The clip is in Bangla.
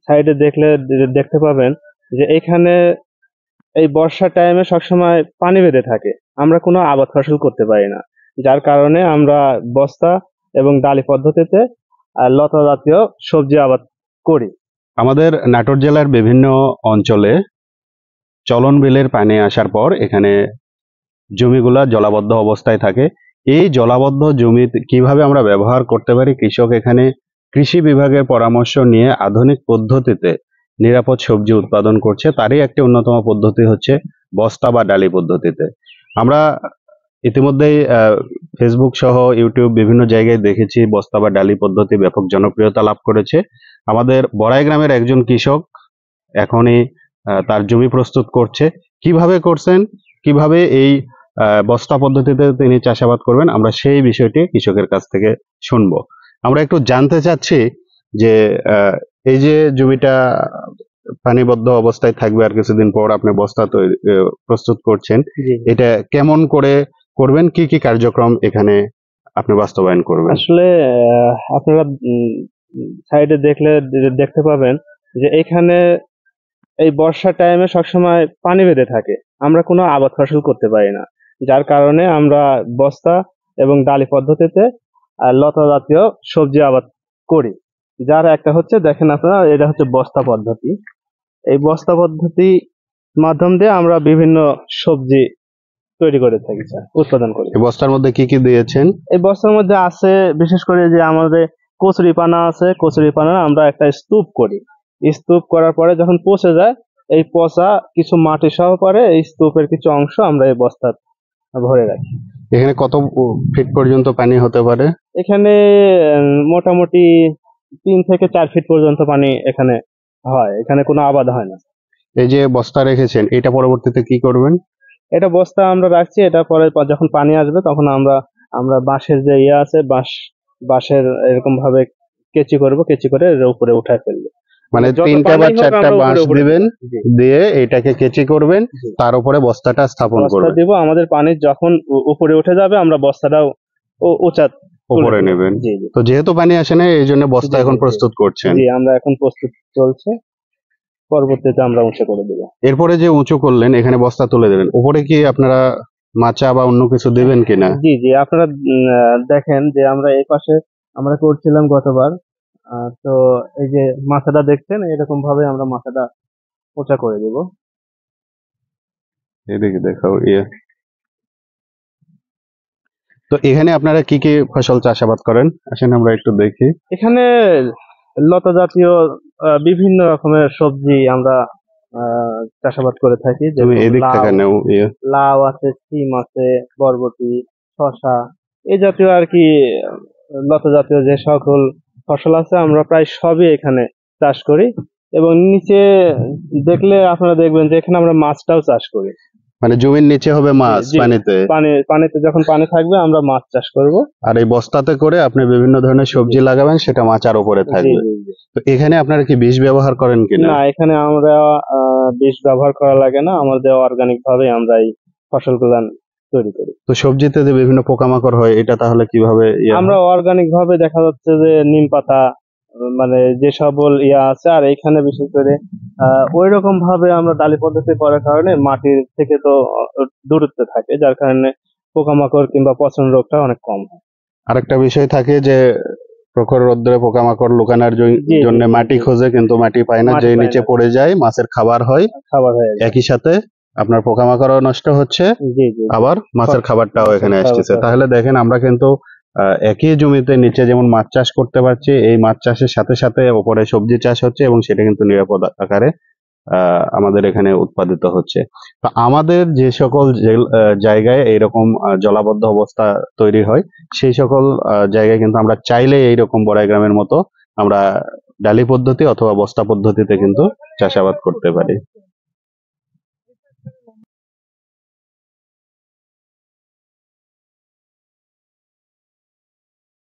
সাইডে দেখতে পাবেন যে এখানে এই বর্ষার টাইমে সবসময় পানি বেঁধে থাকে। আমরা কোনো আবাদ ফসল করতে পারি না, যার কারণে আমরা বস্তা এবং ডালি পদ্ধতিতে লতা জাতীয় সবজি আবাদ করি। আমাদের নাটোর জেলার বিভিন্ন অঞ্চলে চলন বিলের পানি আসার পর এখানে জমিগুলা জলাবদ্ধ অবস্থায় থাকে। এই জলাবদ্ধ জমি কিভাবে আমরা ব্যবহার করতে পারি, কৃষক এখানে কৃষি বিভাগের পরামর্শ নিয়ে আধুনিক পদ্ধতিতে নিরাপদ সবজি উৎপাদন করছে। তারই একটি অন্যতম পদ্ধতি হচ্ছে বস্তা বা ডালি পদ্ধতিতে। আমরা ইতিমধ্যেই ফেসবুক সহ ইউটিউব বিভিন্ন জায়গায় দেখেছি বস্তা বা ডালি পদ্ধতি ব্যাপক জনপ্রিয়তা লাভ করেছে। আমাদের বড়াই গ্রামের একজন কৃষক এখনই তার জমি প্রস্তুত করছে। কিভাবে করছেন, কিভাবে এই বস্তা পদ্ধতিতে তিনি চাষাবাদ করবেন, আমরা সেই বিষয়টি কৃষকের কাছ থেকে শুনবো। আমরা একটু জানতে চাচ্ছি যে এই যে জমিটা পানিবদ্ধ অবস্থায় থাকবে আর কিছুদিন পর আপনি বস্তা প্রস্তুত করছেন, এটা কেমন করে করবেন, কি কি কার্যক্রম এখানে আপনি বাস্তবায়ন করবেন? আসলে আপনারা সাইডে দেখতে পাবেন যে এখানে এই বর্ষার টাইমে সবসময় পানি বেঁধে থাকে। আমরা কোনো আবাদ ফসল করতে পারি না, যার কারণে আমরা বস্তা এবং ডালি পদ্ধতিতে লতা জাতীয় সবজি আবাদ করি। যার একটা হচ্ছে, দেখেন আপনারা, এটা হচ্ছে বস্তা পদ্ধতি। এই বস্তা পদ্ধতি মাধ্যম দিয়ে আমরা বিভিন্ন সবজি তৈরি করে থাকি, উৎপাদন করি। এই বস্তার মধ্যে কি কি দিয়েছেন? এই বস্তার মধ্যে আছে বিশেষ করে যে আমাদের কচুরি পানা আছে। কচুরি পানা আমরা একটা স্তূপ করি। স্তূপ করার পরে যখন পচে যায়, এই পচা কিছু মাটি সহ পরে এই স্তূপের কিছু অংশ আমরা এই বস্তা ভরে রাখি। এখানে কত ফিট পর্যন্ত পানি হতে পারে? এখানে মোটামুটি 3 থেকে 4 ফিট পর্যন্ত পানি এখানে হয়। এখানে কোনো আবাদ হয় না। এই যে বস্তা রেখেছেন, এটা পরবর্তীতে কি করবেন? এটা বস্তা আমরা রাখছি, এটা পরে যখন পানি আসবে তখন আমরা বাঁশের যে আছে, বাঁশের এরকম ভাবে কেচি করব, কেচি করে এর উপরে উঠায় ফেলবো। মানে 3টা বা 4টা বাঁশ দিবেন, দিয়ে এটাকে কেচি করবেন, তার উপরে বস্তাটা স্থাপন করবেন। দিব, আমাদের পানি যখন উপরে উঠে যাবে আমরা বস্তাটাও উঁচা উপরে নেবেন। তো যেহেতু পানি আসে না, এই জন্য বস্তা এখন প্রস্তুত করছেন। জি, আমরা এখন প্রস্তুত চলছে, পরবর্তীতে আমরা উঁচু করে দেব। এরপরে যে উঁচু করলেন, এখানে বস্তা তুলে দেবেন, উপরে কি আপনারা মাচা বা অন্য কিছু দেবেন কিনা? জি জি, আপনারা দেখেন যে আমরা এই পাশে আমরা করছিলাম গতবার। তো এই যে মাথাটা দেখছেন, এরকম ভাবে আমরা মাথাটা উঁচা করে দেব। এদিকে দেখাও। তো এখানে আপনারা কি কি ফসল চাষাবাদ করেন, আসেন আমরা একটু দেখি। এখানে লতা জাতীয় বিভিন্ন রকমের সবজি আমরা চাষাবাদ করে থাকি। তুমি এদিক থেকে নাও। লাউ আছে, সিম আছে, বরবটি, শসা, এই জাতীয় আর কি লতা জাতীয় যে সকল ফসল আছে আমরা প্রায় সবই এখানে চাষ করি। এবং নিচে দেখলে আপনারা দেখবেন যে এখানে আমরা মাছটাও চাষ করি। মানে জমির নিচে হবে মাছ, পানিতে যখন পানি থাকবে আমরা মাছ চাষ করব। আর এই বস্তাতে করে আপনি বিভিন্ন ধরনের সবজি লাগাবেন, সেটা মাচার উপরে থাকবে। তো এখানে আপনারা কি বিষ ব্যবহার করেন কিনা? না, এখানে আমরা বিষ ব্যবহার করা লাগে না। আমাদের অর্গানিক ভাবে আমরা এই ফসলগুলো তৈরি করি। তো সবজিতে যে বিভিন্ন পোকামাকড় হয়, এটা তাহলে কিভাবে? আমরা অর্গানিক ভাবে দেখা যাচ্ছে যে নিম পাতা, মানে যে সকল আছে, আর এখানে বিশেষ করে ওই রকম ভাবে আমরা ডালি পদ্ধতি করার কারণে মাটির থেকে তো দূরত্বে থাকে, যার কারণে পোকামাকড় কিংবা পচন রোগটা অনেক কম হয়। আরেকটা বিষয় থাকে যে প্রখর রোদ্রে পোকামাকড় লুকানোর জন্য মাটি খোঁজে, কিন্তু মাটি পায় না, যে নিচে পড়ে যায় মাছের খাবার হয়। একই সাথে আপনার পোকামাকড়ও নষ্ট হচ্ছে, আবার মাছের খাবারটাও এখানে আসতেছে। তাহলে দেখেন, আমরা কিন্তু একই জমিতে নিচে যেমন মাছ চাষ করতে পারছি, এই মাছ চাষের সাথে সাথে উপরে সবজি চাষ হচ্ছে, এবং সেটা কিন্তু নিরাপদ আকারে আমাদের এখানে উৎপাদিত হচ্ছে। তো আমাদের যে সকল জায়গায় এইরকম জলাবদ্ধ অবস্থা তৈরি হয়, সেই সকল জায়গায় কিন্তু আমরা চাইলে এইরকম বড়াই গ্রামের মতো আমরা ডালি পদ্ধতি অথবা বস্তা পদ্ধতিতে কিন্তু চাষাবাদ করতে পারি।